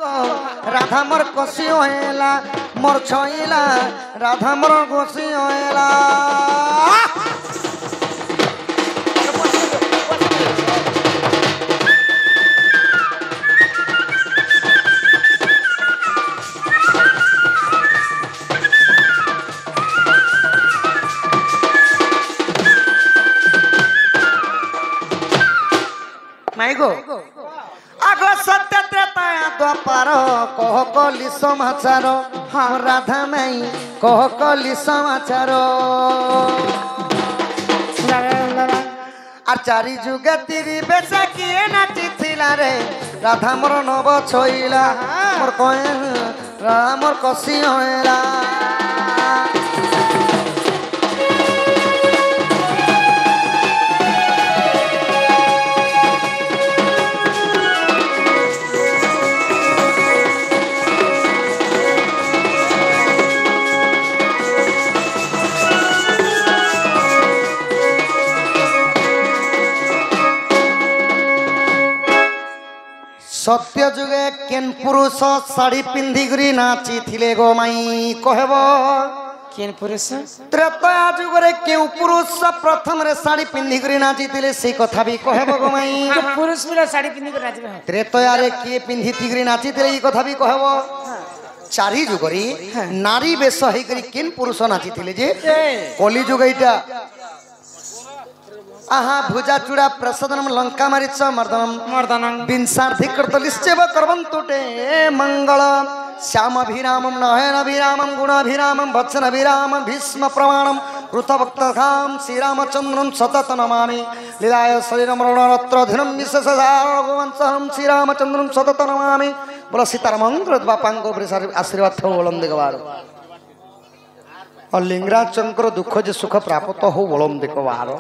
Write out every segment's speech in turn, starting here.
राधा मोर कसी होएला मोर छइला राधा मोर कसी होएला माइगो आगो सत्य त्रेता द्वापर कह कली समाचार हाँ राधा माई कह कली समाचार আর চারি যুগে তিরি বেশা কিয়ে নাচিছিলা রে রাধা মোর নব ছইলা মোর কয়ে মোর কষি হইলা सत्य जुगे केन पुरुष साड़ी पिंधिकरी नाची थिले गो माई कहब केन पुरुष त्रेता जुगरे केउ पुरुष प्रथम रे साड़ी पिंधिकरी नाची थिले से कथा भी कहब गो माई पुरुष मिला साड़ी पिंधिकरी नाचबे त्रेता रे के पिंधि थिकरी नाची थिले ई कथा भी कहब चारि जुगरी नारी बेश हे करी केन पुरुष नाची थिले जे कली जुग इटा आहा भुजा चूड़ा प्रसादनम लंका मारिच मर्दनम मर्दनम बिंसार्थी कर्तलिश्चेव कर्वन्तुटे मंगल श्याम अभिरामम नयन अभिरामम गुण अभिरामम वचन अभिरामम भीष्म प्रमाणम कृतभक्तखाम श्रीरामचंद्रम सतत नमामि लीलाय शरीरम रणरत्र धीरम विशेषसारगोवंशहम श्रीरामचंद्रम सतत नमामि बोला सीतारामंद्र बापांको आशीर्वाद हो बोलम देखवार और लिंगराज चंकर दुख जे सुख प्राप्त हो बोलम देखवार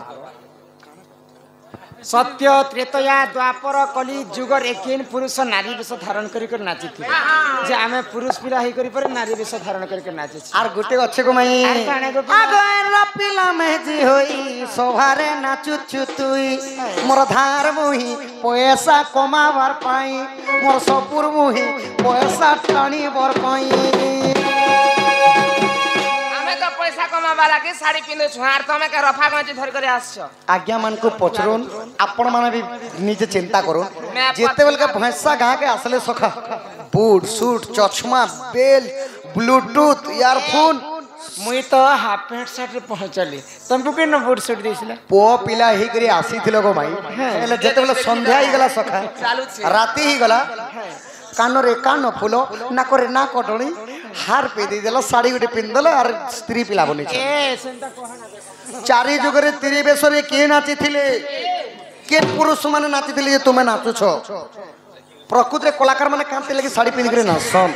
सत्य त्रेतया द्वापर कली जुगर एकेन पुरुष नारी वेश धारण करिक नाची थी जे आमे पुरुष पिला ही करि पर नारी वेश धारण करिक नाची छी आर गुटे अच्छे को मई आगो पिला मेजी होई सोभारे नाचु चुतुई मोर धार मुही पैसा कमावर पाई मोर सपुर मुही पैसा टाणी बर पाई पैसा कमा वाला के साड़ी पिंदे छुआर तमे के रफा गंजी धर करे आछो आज्ञा मान को पचरुन आपण माने भी निजे चिंता करो जेते बेल के भैंसा गा के असले सखा बूट सूट चश्मा बेल ब्लूटूथ ईयरफोन मुई तो हाफ पैंट शर्ट रे पहुंचली तुमको के न बूट सूट देसिला पो पिला ही करी आसी थिलो गो भाई एले जेते बेल संध्या ही गला सखा राती ही गला कानो रे कानो फुलो ना करे ना कटणी हार पे दे देला साड़ी गुटे पिंदल और स्त्री पिला बनी ए सेंता कहना चारि जुगरे तिरी बेसरे के नाची थिले के पुरुष माने नाची थिले तुमे नाचु छो प्रकृत रे कलाकार माने कांते लगी साड़ी पिंदी करे नाचन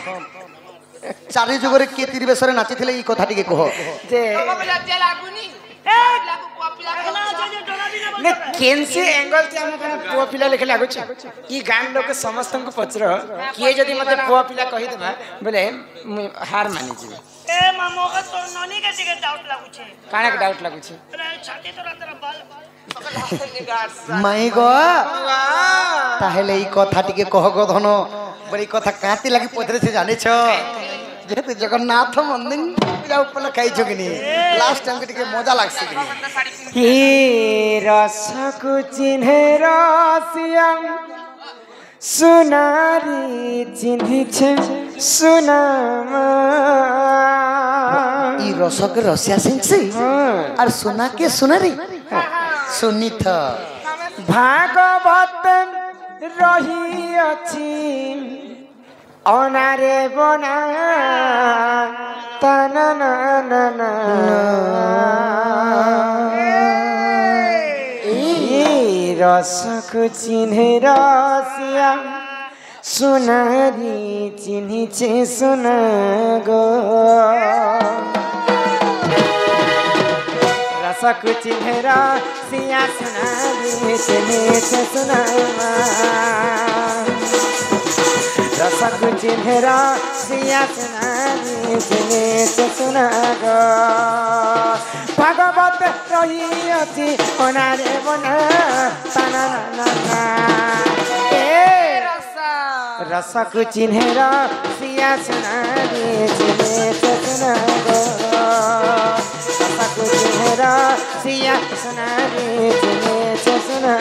चारि जुगरे के तिरी बेसरे नाची थिले ई कथा टिके कहो जे जे लागुनी ए लागु पपिला ने केनसे एंगल ते हम कने पुआ पिला लेखे लागु छ ई गान लोग के समस्त को पचर के जदी मते पुआ पिला कहि देबा बोले हार मानि जी ए मामो का तो ननी के टिके डाउट लागु छे काने के डाउट लागु छे अरे छाती तोरा तेरा बाल माई गो ताहेले ई कथा टिके कह गो धन बड़ी कथा काती लगी पथरे से जाने छ जेते जगन्नाथ मंदिर पूजा ऊपर खाई छ कि लास्ट टाइम के टिके मजा लागसी कि हे रस को चिन्हे रसिया सुनारी चिन्हि छे सुनामा ई रस के रसिया सिंह से और सुना के सुनारी सुनी था भागवत रही अछि अनारे बना तना ना ना ना ए रसक चिन्हे रसिया सुनारी चिन्हि छे सुना गो रसक चिन्हे रसिया सुनारी चिन्हि छे सुनामा रसक चिन्हे रसिया सुनारी चिन्हि छे सुना गो भागवत रही अछि अनारे बना तना ना ना ए रसक चिन्हेर सिया सुना रे चिन्हे सुना गो रसक चिन्हेर सिया सुना रे चिन्हे सुना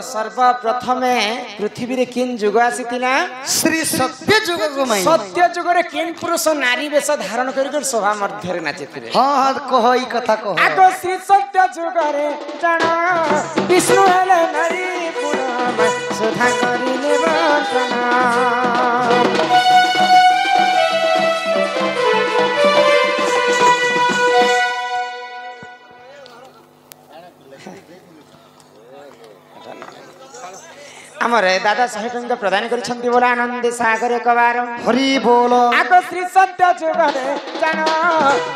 सर्वप्रथमे पृथ्वी रे किन जुग आसीतिला श्री सत्य जुग को माई सत्य जुग रे किन पुरुष नारी वेश धारण करिकर सभा मध्य रे नाचितिले हां हां कह ई कथा कह आगो श्री सत्य जुग रे जाना विष्णु हेले नारी पुराण सुधा करिले बंटना आमर दादा 100 टंका प्रदान करिसंती बोला आनंद सागर कबार हरि बोल आगो श्री सत्य जुगरे जान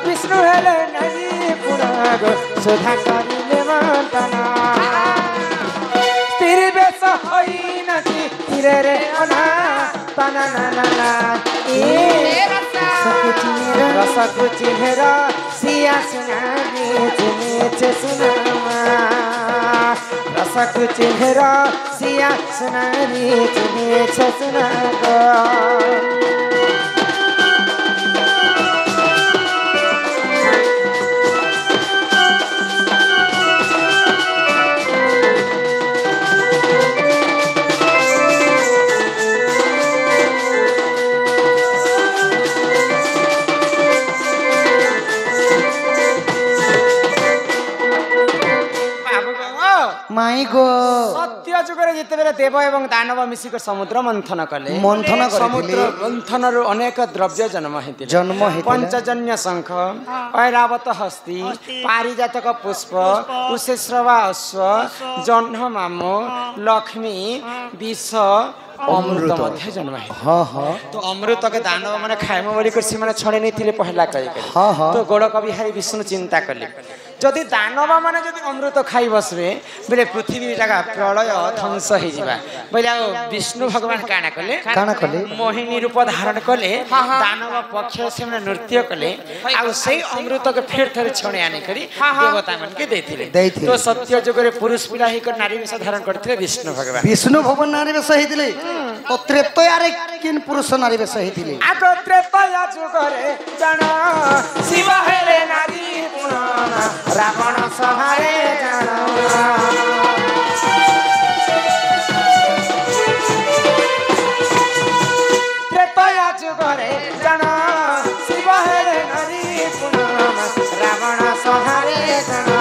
विष्णु हेले नदी पुराग सुधा करिले बंटना स्त्री बेस होई नची तिरे रे अना तना ना ना ना ए रसक चिन्हेर सिया सुना रे चिन्हे सुना रसक चिन्हेर सिया सुना रे चिन्हे सुना गो माई गो सत्य जुगरे जिते बेले देव एवं दानव मिसिक समुद्र मंथन कले मंथन समुद्र मंथन रु अनेक द्रव्य जन्म हेतिले पंचजन्य शंख ऐरावत हस्ती पारिजातक पुष्प कुशेश्रवा अश्व जह्न मामो लक्ष्मी विष अमृत मध्य जन्म है हां हां तो अमृत के दानव माने खाइम बोली कर सिमाने छड़े नहीं थिले पहला कहि हां हां तो गोड़ कविहारी विष्णु चिंता कले जदि दानव माने जदि अमृत खाई बसबे बेले पृथ्वी जगह प्रलय ध्वंस हे जिबा बोले विष्णु भगवान काना कले मोहिनी रूप धारण कले दानव पक्ष से माने नृत्य कले आ से अमृत के फेर थरे छणे आने करी देवता मन के देथिले तो सत्य जुगरे पुरुष पिला ही कर नारी वेश धारण करथिले विष्णु भगवान नारी वेश हेतिले तो त्रेतयारे किन पुरुष नारी वेश हेतिले आ तो त्रेतया जुगरे जाना शिव हेले नारी पुराण रावण सहारे जाना त्रेतया जुगरे जाना शिव हेले नारी पुराण रावण सहारे जाना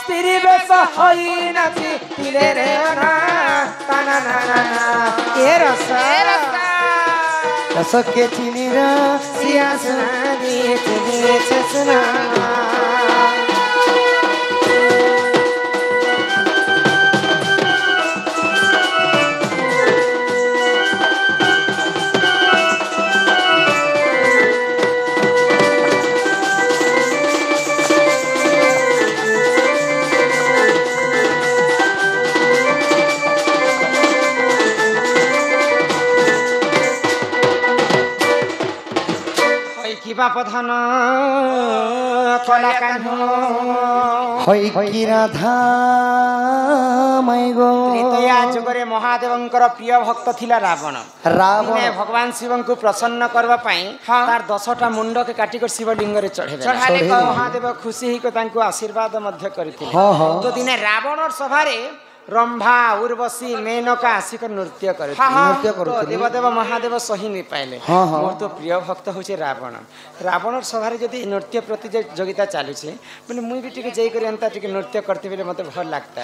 स्त्री बेश होई नाची तिले रे ना ताना ना ना ना ए रसा रसक के चिन्हेर सिया सुना रे चिन्हे सुना प्रधान कला कान्हो होई की राधा माई गो त्रेतया जुगरे महादेवंकर प्रिय भक्त थिला रावण रावण भगवान शिव को प्रसन्न करबा पई तार 10टा मुंड के काटी कर शिवलिंग रे चढ़ाले महादेव खुशी ही को तांको आशीर्वाद मध्य करथिले तो दिने रावण सभा रे रंभा उर्वशी मेनका आसिक नृत्य करे देवदेव महादेव सही नहीं पाइले मोर तो प्रिय भक्त होचे रावण रावण सभा रे जदी नृत्य प्रतियोगिता चालू छे माने मुई भी टिके जई करे अंता टिके नृत्य करते बेले मते भल लागता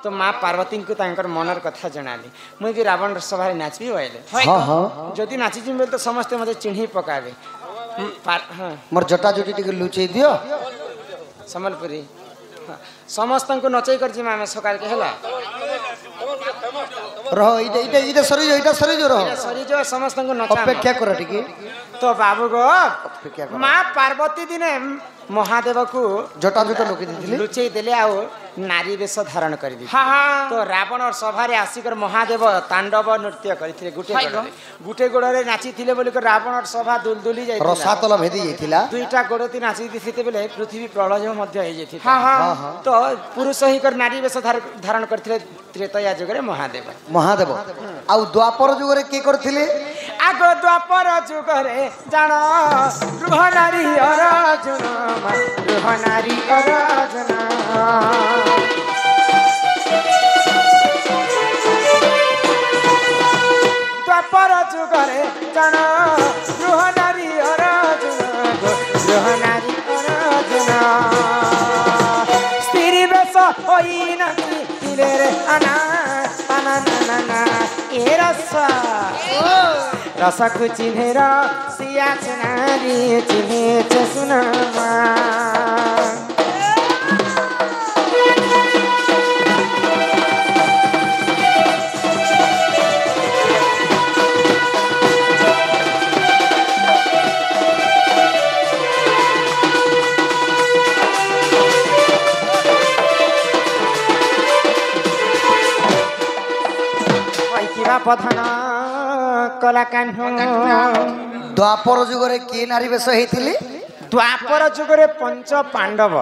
तो मां पार्वती को तांकर मनर कथा जणाली मुई भी रावण सभा रे नाचबी होइले जदी नाची जिम बेले तो समस्त मते चिन्ही पकावे ହଁ मोर जटा जुटी टिके लुचेई दियो ସମ୍ବଲପୁରୀ ସମସ୍ତଙ୍କୁ ନଚେଇ କରିଛି ଆମେ ସକାଳ କେ ହେଲା रह इटा सरी जो रह ସରିଯିବ ସମସ୍ତଙ୍କୁ ନଚା अपेक्षा कर टिके तो बाबू गो अपेक्षा कर ମା ପାର୍ବତୀ ଦିନେ ମହାଦେବକୁ जटा जुटा लोके दिथिले ଲୁଚେଇ ଦେଲେ ଆଉ ନାରୀ ବେଶ ଧାରଣ କରିଦେଲେ ତ ରାବଣ ସଭାରେ ଆସିକର ମହାଦେବ ତାଣ୍ଡବ ନୃତ୍ୟ କରିଥିଲେ ଗୁଟେ ଗୋଡ଼ରେ ନାଚିଥିଲେ ବୋଲି ରାବଣ ସଭା ଦୁଲଦୁଲି ଯାଇଥିଲା रसातल भेदी जाइथिला ଦୁଇଟା ଗୋଡ଼ତି ନାଚି ଦିଥିଲେ ବେଲେ ପୃଥିବୀ ପ୍ରଳୟ ମଧ୍ୟ ହେଇଯାଇଥିଲା ତ ପୁରୁଷ ହେଇକର ନାରୀ ବେଶ ଧାରଣ କରିଥିଲେ ତ୍ରେତୟା ଯୁଗରେ ମହାଦେବ महादेव आउ द्वापर जुगरे के करथिले ଆଗ ଦ୍ୱାପର ଯୁଗରେ ଜାଣ ଗୃହ ନାରୀ ଅରଜନ ଗୃହ ନାରୀ ଅରଜନ ଦ୍ୱାପର ଯୁଗରେ ଜାଣ ଗୃହ ନାରୀ ଅରଜନ ଗୃହ ନାରୀ ଅରଜନ ସ୍ତ୍ରୀ ବେଶ ହୋଇ ନାଚିଥିଲେ ରେ ଆନା ଆନା ନା ନା ଏ ରସ रसक चिन्हेर सिया नारी चिन्हेछ सुनमा पधन कला कान्ह द्वापर जुगरे के नारी बेश हेथिले द्वापर जुगरे पंच पांडव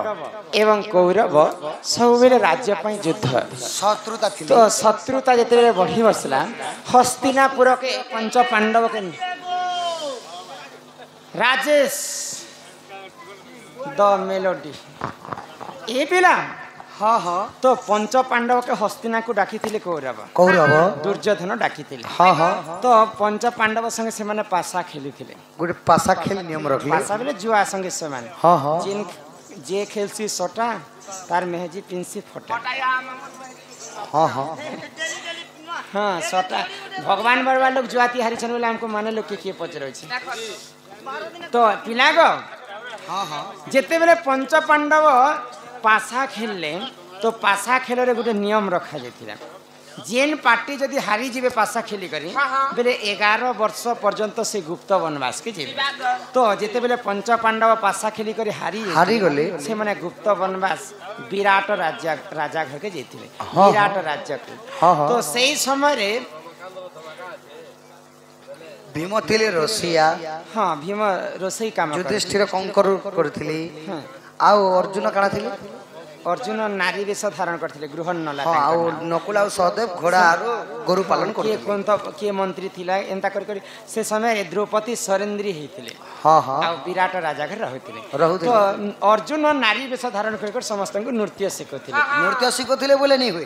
एवं कौरव सब बेले राज्य पई युद्ध शत्रुता थिले तो शत्रुता जते बेले बढ़ी बसला हस्तिनापुर के पंच पांडव के राजेश द मेलोडी ए पिला हाँ हाँ तो पंच पांडव के हस्तिना को डाकी कौरव कौरव दुर्योधन डाकी हाँ हाँ तो पंच पांडव संगे से माने पासा खेली गोटे पासा खेल नियम रखले पासा बेले जुआ संगे से माने हाँ हाँ जिन जे खेलसी सटा तार मेहजी पिंसी फटा हाँ हाँ हाँ सटा भगवान बरवा लोग जुआती हरिचन बोले हमको माने लोग के पचर तो पिला गो हाँ हाँ जेते बेले पंच पांडव पासा खेलले तो पासा खेल रे गोटे नियम रखा जाइथिला जेन पार्टी जदि हारी जीवे पासा खेली करी बेले 11 वर्ष पर्यंत से गुप्त वनवास के जीवे तो जेते बेले पंच पांडव पासा खेली करी हारी गले से माने गुप्त वनवास विराट राजा घर के जेथिले विराट राज्य के तो सही समय रे भीम थिले रसिया हां भीम रोसई काम युधिष्ठिर कंकर करथिले आउ अर्जुन काना थिले अर्जुन नारी वेश धारण करथिले गृह नला आउ नकुल आउ सहदेव घोड़ा आरो गोरु पालन के कोन तो के मंत्री थिला एंता कर से समय द्रौपदी सरेंद्री हेथिले हां हां आ विराट राजा घर रहथिले तो अर्जुन नारी वेश धारण कर समस्त को नृत्य सिखथिले नृत्य सिखथिले बोले नहीं हुए